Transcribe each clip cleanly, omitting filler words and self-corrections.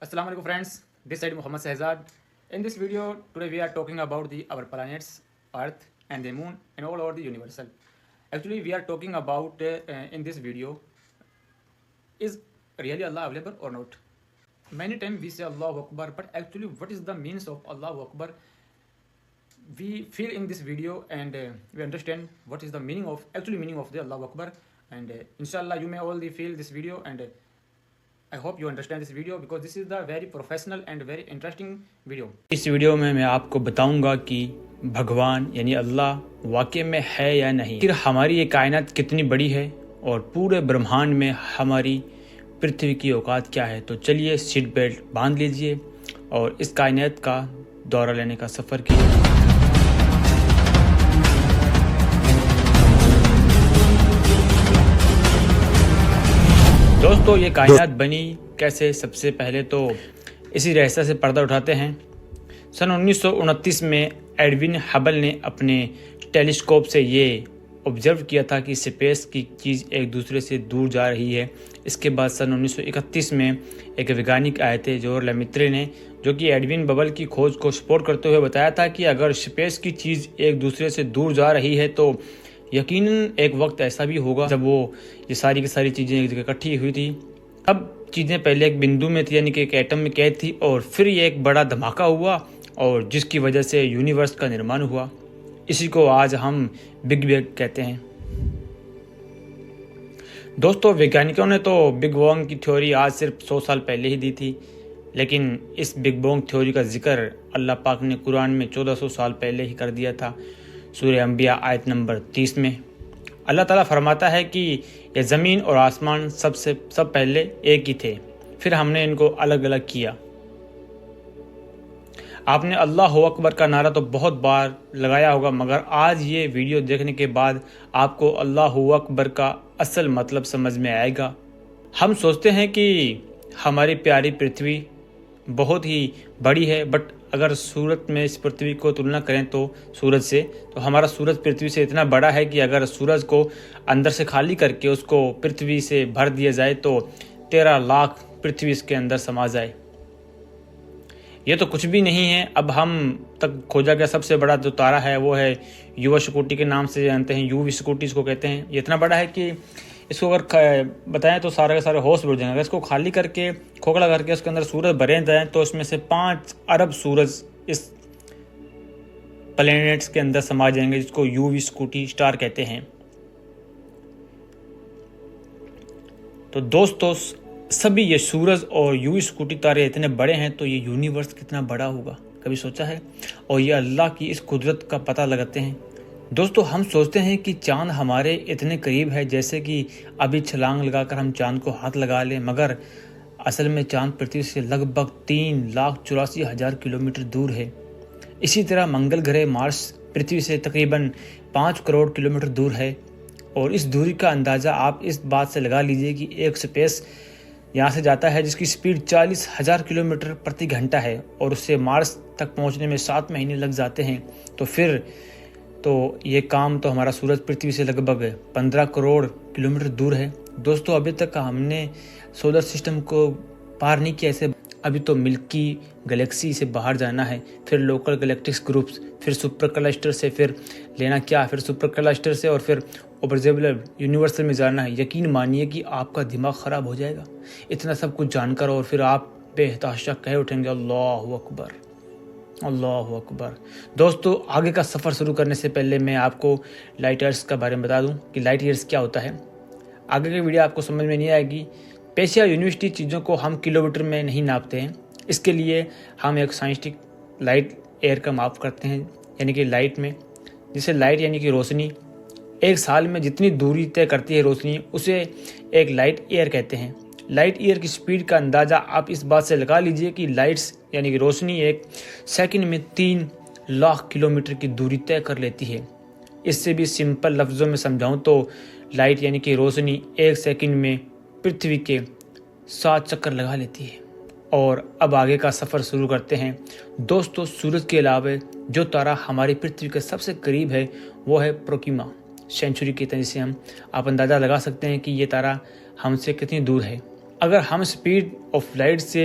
Assalamu alaikum friends, this side Muhammad Shehzad. In this video today we are talking about our planets Earth and the Moon and all over the universal. Actually we are talking about in this video, is really Allah available or not? Many times we say Allahu Akbar, but actually what is the means of Allahu Akbar? We feel in this video and we understand what is the meaning of the Allahu Akbar, and inshallah you may all feel this video, and I hope you understand this video because this is the very professional and very interesting video. इस video में मैं आपको बताऊंगा कि भगवान यानी अल्लाह वाकई में है या नहीं, फिर हमारी ये कायनात कितनी बड़ी है और पूरे ब्रह्मांड में हमारी पृथ्वी की औकात क्या है। तो चलिए सीट बेल्ट बांध लीजिए और इस कायनात का दौरा लेने का सफ़र कीजिए। दोस्तों ये कायनात बनी कैसे, सबसे पहले तो इसी रहस्य से पर्दा उठाते हैं। सन 1929 में एडविन हबल ने अपने टेलीस्कोप से ये ऑब्जर्व किया था कि स्पेस की चीज़ एक दूसरे से दूर जा रही है। इसके बाद सन 1931 में एक वैज्ञानिक आए थे जोर लेमित्रे ने, जो कि एडविन बबल की खोज को सपोर्ट करते हुए बताया था कि अगर स्पेस की चीज़ एक दूसरे से दूर जा रही है तो यकीनन एक वक्त ऐसा भी होगा जब वो ये सारी की सारी चीज़ें एक जगह इकट्ठी हुई थी। अब चीज़ें पहले एक बिंदु में थी यानी कि एक एटम में कैद थी, और फिर ये एक बड़ा धमाका हुआ और जिसकी वजह से यूनिवर्स का निर्माण हुआ। इसी को आज हम बिग बैंग कहते हैं। दोस्तों वैज्ञानिकों ने तो बिग बैंग की थ्योरी आज सिर्फ 100 साल पहले ही दी थी, लेकिन इस बिग बैंग थ्योरी का जिक्र अल्लाह पाक ने कुरान में 1400 साल पहले ही कर दिया था। सूरह अंबिया आयत नंबर 30 में अल्लाह ताला फरमाता है कि ये ज़मीन और आसमान सब पहले एक ही थे, फिर हमने इनको अलग अलग किया। आपने अल्लाह अकबर का नारा तो बहुत बार लगाया होगा, मगर आज ये वीडियो देखने के बाद आपको अल्लाह अकबर का असल मतलब समझ में आएगा। हम सोचते हैं कि हमारी प्यारी पृथ्वी बहुत ही बड़ी है, बट अगर सूरत में इस पृथ्वी को तुलना करें तो सूरज से, तो हमारा सूरज पृथ्वी से इतना बड़ा है कि अगर सूरज को अंदर से खाली करके उसको पृथ्वी से भर दिया जाए तो 13 लाख पृथ्वी इसके अंदर समा जाए। ये तो कुछ भी नहीं है। अब हम तक खोजा गया सबसे बड़ा जो तारा है वो है युवा स्कूटी के नाम से जानते हैं, यूवी स्कूटी इसको कहते हैं। ये इतना बड़ा है कि इसको अगर बताएं तो सारे के सारे होश बढ़ जाएंगे। अगर इसको खाली करके खोखला करके उसके अंदर सूरज भरे जाएं तो इसमें से 5 अरब सूरज इस प्लैनेट्स के अंदर समा जाएंगे, जिसको यूवी स्कूटी स्टार कहते हैं। तो दोस्तों सभी ये सूरज और यूवी स्कूटी तारे इतने बड़े हैं तो ये यूनिवर्स कितना बड़ा होगा, कभी सोचा है? और ये अल्लाह की इस कुदरत का पता लगाते हैं। दोस्तों हम सोचते हैं कि चांद हमारे इतने करीब है, जैसे कि अभी छलांग लगाकर हम चांद को हाथ लगा लें, मगर असल में चांद पृथ्वी से लगभग 3,84,000 किलोमीटर दूर है। इसी तरह मंगल ग्रह मार्स पृथ्वी से तकरीबन 5 करोड़ किलोमीटर दूर है, और इस दूरी का अंदाज़ा आप इस बात से लगा लीजिए कि एक स्पेस यहाँ से जाता है जिसकी स्पीड 40,000 किलोमीटर प्रति घंटा है, और उससे मार्स तक पहुँचने में 7 महीने लग जाते हैं। तो फिर तो ये काम तो हमारा सूरज पृथ्वी से लगभग 15 करोड़ किलोमीटर दूर है। दोस्तों अभी तक हमने सोलर सिस्टम को पार नहीं किया, इसे अभी तो मिल्की गैलेक्सी से बाहर जाना है, फिर लोकल गैलेक्टिक्स ग्रुप्स, फिर सुपर क्लस्टर से फिर लेना क्या, फिर सुपर क्लस्टर से और फिर ऑब्जर्वेबल यूनिवर्सल में जाना है। यकीन मानिए कि आपका दिमाग ख़राब हो जाएगा इतना सब कुछ जानकर, और फिर आप बेहताशा कह उठेंगे अल्लाह अकबर, अल्लाह अकबर। दोस्तों आगे का सफ़र शुरू करने से पहले मैं आपको लाइट ईयर्स के बारे में बता दूं कि लाइट ईयर्स क्या होता है। आगे की वीडियो आपको समझ में नहीं आएगी। पेशिया यूनिवर्सिटी चीज़ों को हम किलोमीटर में नहीं नापते हैं, इसके लिए हम एक साइंटिफिक लाइट ईयर का माप करते हैं, यानी कि लाइट में, जिसे लाइट यानी कि रोशनी एक साल में जितनी दूरी तय करती है रोशनी, उसे एक लाइट ईयर कहते हैं। लाइट ईयर की स्पीड का अंदाज़ा आप इस बात से लगा लीजिए कि लाइट्स यानी कि रोशनी एक सेकंड में 3 लाख किलोमीटर की दूरी तय कर लेती है। इससे भी सिंपल लफ्ज़ों में समझाऊं तो लाइट यानी कि रोशनी एक सेकंड में पृथ्वी के 7 चक्कर लगा लेती है। और अब आगे का सफ़र शुरू करते हैं। दोस्तों सूरज के अलावा जो तारा हमारी पृथ्वी के सबसे करीब है वो है प्रोक्सीमा सेंचुरी की तरह से आप अंदाज़ा लगा सकते हैं कि ये तारा हमसे कितनी दूर है। अगर हम स्पीड ऑफ लाइट से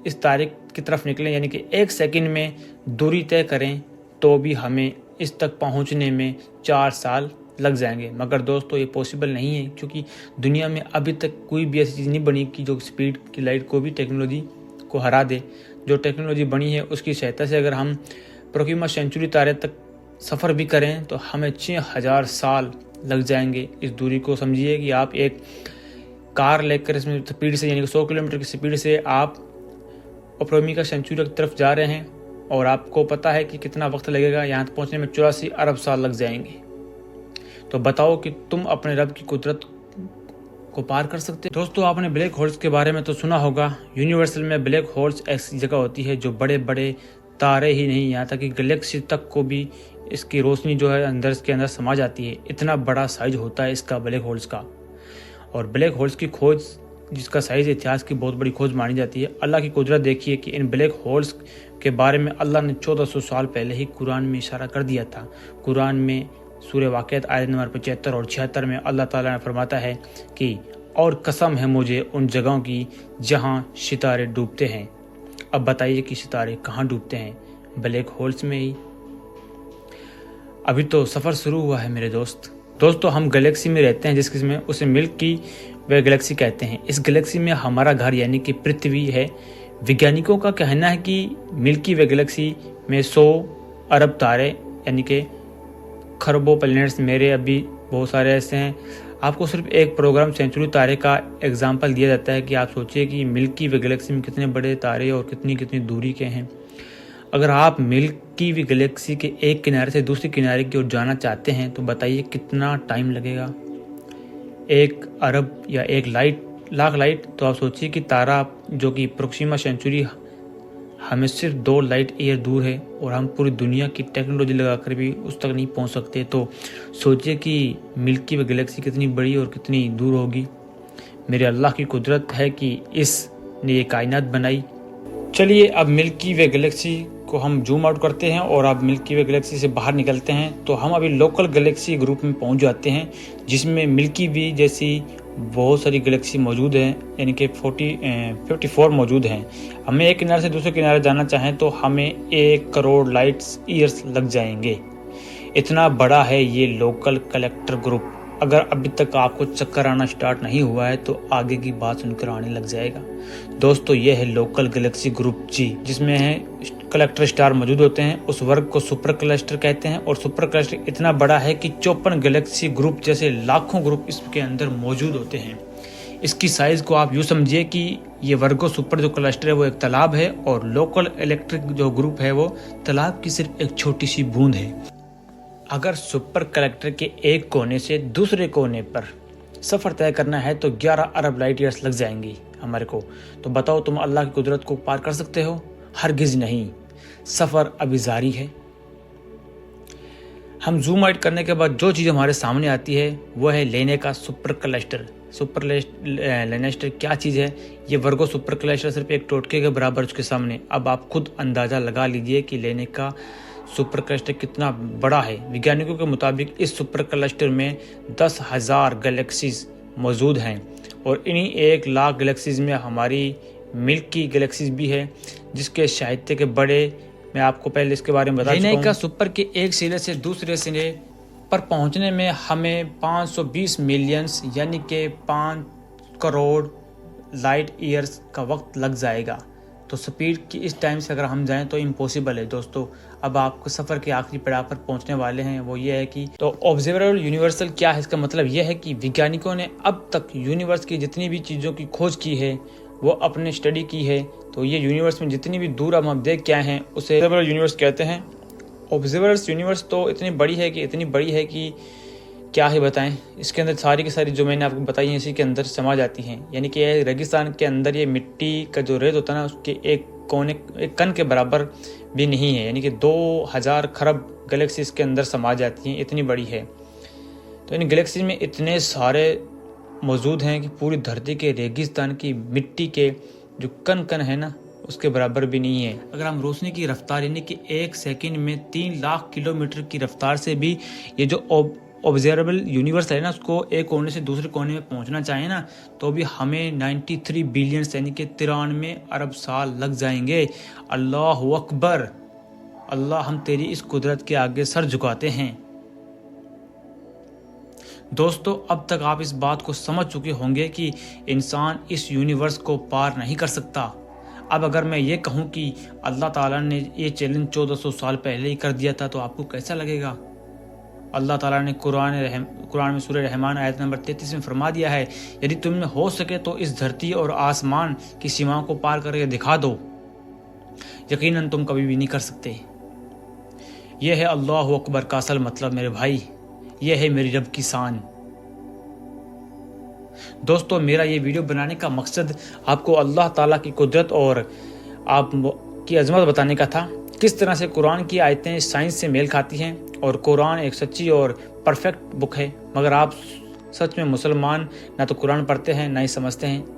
इस तारे की तरफ निकलें, यानी कि 1 सेकंड में दूरी तय करें, तो भी हमें इस तक पहुंचने में 4 साल लग जाएंगे। मगर दोस्तों ये पॉसिबल नहीं है, क्योंकि दुनिया में अभी तक कोई भी ऐसी चीज़ नहीं बनी कि जो स्पीड की लाइट को भी टेक्नोलॉजी को हरा दे। जो टेक्नोलॉजी बनी है उसकी सहायता से अगर हम प्रोक्सीमा सेंचुरी तारे तक सफ़र भी करें तो हमें 6000 साल लग जाएंगे। इस दूरी को समझिए कि आप एक कार लेकर इसमें स्पीड से, यानी कि 100 किलोमीटर की स्पीड से आप प्रोक्सीमा सेंचुरी की तरफ जा रहे हैं, और आपको पता है कि कितना वक्त लगेगा। यहाँ तक पहुँचने में 84 अरब साल लग जाएंगे। तो बताओ कि तुम अपने रब की कुदरत को पार कर सकते हो? दोस्तों, आपने ब्लैक होल्स के बारे में तो सुना होगा। यूनिवर्सल में ब्लैक होल्स ऐसी जगह होती है जो बड़े बड़े तारे ही नहीं, यहाँ तक कि गैलेक्सी तक को भी इसकी रोशनी जो है अंदर इसके अंदर समा जाती है। इतना बड़ा साइज होता है इसका ब्लैक होल्स का। और ब्लैक होल्स की खोज, जिसका साइज इतिहास की बहुत बड़ी खोज मानी जाती है। अल्लाह की कुदरत देखिए कि इन ब्लैक होल्स के बारे में अल्लाह ने 1400 साल पहले ही कुरान में इशारा कर दिया था। कुरान में सूरह वाक़िअत आयत नंबर 75 और 76 में अल्लाह ताला ने फरमाता है कि और कसम है मुझे उन जगहों की जहाँ सितारे डूबते हैं। अब बताइए कि सितारे कहाँ डूबते हैं? ब्लैक होल्स में ही। अभी तो सफ़र शुरू हुआ है मेरे दोस्तों, हम गैलेक्सी में रहते हैं जिसमें उसे मिल्की वे गैलेक्सी कहते हैं। इस गैलेक्सी में हमारा घर यानी कि पृथ्वी है। वैज्ञानिकों का कहना है कि मिल्की वे गैलेक्सी में 100 अरब तारे यानी कि खरबों प्लैनेट्स मेरे अभी बहुत सारे ऐसे हैं। आपको सिर्फ एक प्रोग्राम सेंचुरी तारे का एग्जाम्पल दिया जाता है कि आप सोचिए कि मिल्की वे गैलेक्सी में कितने बड़े तारे और कितनी कितनी दूरी के हैं। अगर आप मिल्की वे गैलेक्सी के एक किनारे से दूसरे किनारे की ओर जाना चाहते हैं तो बताइए कितना टाइम लगेगा? 1 अरब या 1 लाख लाइट। तो आप सोचिए कि तारा जो कि प्रोक्सीमा सेंचुरी हमें सिर्फ 2 लाइट ईयर दूर है, और हम पूरी दुनिया की टेक्नोलॉजी लगाकर भी उस तक नहीं पहुंच सकते। तो सोचिए कि मिल्की वे गैलेक्सी कितनी बड़ी और कितनी दूर होगी। मेरे अल्लाह की कुदरत है कि इसने ये कायनात बनाई। चलिए अब मिल्की वे गैलेक्सी को हम जूम आउट करते हैं और अब मिल्की वे गैलेक्सी से बाहर निकलते हैं। तो हम अभी लोकल गैलेक्सी ग्रुप में पहुंच जाते हैं, जिसमें मिल्की वे जैसी बहुत सारी गैलेक्सी मौजूद हैं, यानी कि 54 मौजूद हैं। हमें एक किनारे से दूसरे किनारे जाना चाहें तो हमें 1 करोड़ लाइट्स ईयर्स लग जाएंगे। इतना बड़ा है ये लोकल कलेक्टर ग्रुप। अगर अभी तक आपको चक्कर आना स्टार्ट नहीं हुआ है तो आगे की बात सुनकर आने लग जाएगा। दोस्तों, ये है लोकल गैलेक्सी ग्रुप जी, जिसमें है कलेक्टर स्टार मौजूद होते हैं। उस वर्ग को सुपर क्लस्टर कहते हैं, और सुपर क्लस्टर इतना बड़ा है कि 54 गैलेक्सी ग्रुप जैसे लाखों ग्रुप इसके अंदर मौजूद होते हैं। इसकी साइज को आप यूँ समझिए कि ये वर्गो सुपर जो क्लस्टर है वो एक तालाब है, और लोकल इलेक्ट्रिक जो ग्रुप है वो तालाब की सिर्फ एक छोटी सी बूंद है। अगर सुपर कलेक्टर के एक कोने से दूसरे कोने पर सफ़र तय करना है तो 11 अरब लाइट ईयर्स लग जाएंगी हमारे को। तो बताओ, तुम अल्लाह की कुदरत को पार कर सकते हो? हरगिज़ नहीं। सफ़र अभी जारी है। हम जूम आउट करने के बाद जो चीज़ हमारे सामने आती है वो है लेने का सुपर क्लस्टर। सुपर लेनेस्टर क्या चीज़ है? ये वर्गो सुपर क्लस्टर सिर्फ एक टोटके के बराबर उसके सामने। अब आप खुद अंदाज़ा लगा लीजिए कि लेने का सुपर क्लस्टर कितना बड़ा है। वैज्ञानिकों के मुताबिक इस सुपर क्लस्टर में 10,000 गैलेक्सीज मौजूद हैं, और इन्हीं 1 लाख गैलेक्सीज में हमारी मिल्की गैलेक्सीज भी है, जिसके साहित्य के बड़े मैं आपको पहले इसके बारे में बता चुका हूं। का सुपर के एक सिरे से दूसरे सिरे पर पहुंचने में हमें 520 मिलियंस यानी कि 5 करोड़ लाइट ईयर्स का वक्त लग जाएगा। तो स्पीड की इस टाइम से अगर हम जाएं तो इम्पॉसिबल है दोस्तों। अब आपको सफ़र के आखिरी पड़ाव पर पहुंचने वाले हैं, वो ये है कि तो ऑब्जर्वेबल यूनिवर्सल क्या है? इसका मतलब यह है कि वैज्ञानिकों ने अब तक यूनिवर्स की जितनी भी चीज़ों की खोज की है वो अपने स्टडी की है। तो ये यूनिवर्स में जितनी भी दूर अब हम देख के आए हैं उसे ऑब्जर्वेबल यूनिवर्स कहते हैं। ऑब्जर्वेबल यूनिवर्स तो इतनी बड़ी है कि क्या ही बताएं। इसके अंदर सारी की सारी जो मैंने आपको बताई हैं इसी के अंदर समा जाती हैं। यानी कि रेगिस्तान के अंदर ये मिट्टी का जो रेत होता है ना, उसके एक कण के बराबर भी नहीं है। यानी कि 2000 खरब गैलेक्सी इसके अंदर समा जाती हैं, इतनी बड़ी है। तो इन गैलेक्सी में इतने सारे मौजूद हैं कि पूरी धरती के रेगिस्तान की मिट्टी के जो कण है ना, उसके बराबर भी नहीं है। अगर हम रोशनी की रफ्तार यानी कि 1 सेकंड में 3 लाख किलोमीटर की रफ्तार से भी ये जो ऑब्जर्वेबल यूनिवर्स है ना, उसको एक कोने से दूसरे कोने में पहुंचना चाहे ना, तो भी हमें 93 बिलियन यानी कि 93 अरब साल लग जाएंगे। अल्लाह अकबर। अल्लाह, हम तेरी इस कुदरत के आगे सर झुकाते हैं। दोस्तों, अब तक आप इस बात को समझ चुके होंगे कि इंसान इस यूनिवर्स को पार नहीं कर सकता। अब अगर मैं ये कहूँ कि अल्लाह ताला ने ये चैलेंज 1400 साल पहले ही कर दिया था, तो आपको कैसा लगेगा? अल्लाह ताला ने कुरान में सूरह रहमान आयत नंबर 33 में फरमा दिया है, यदि तुम में हो सके तो इस धरती और आसमान की सीमाओं को पार करके दिखा दो। यकीनन तुम कभी भी नहीं कर सकते। यह है अल्लाह अकबर का असल मतलब मेरे भाई। यह है मेरी रब की शान। दोस्तों, मेरा ये वीडियो बनाने का मकसद आपको अल्लाह ताला की कुदरत और आप की अजमत बताने का था। किस तरह से कुरान की आयतें साइंस से मेल खाती हैं और कुरान एक सच्ची और परफेक्ट बुक है, मगर आप सच में मुसलमान ना तो कुरान पढ़ते हैं ना ही समझते हैं।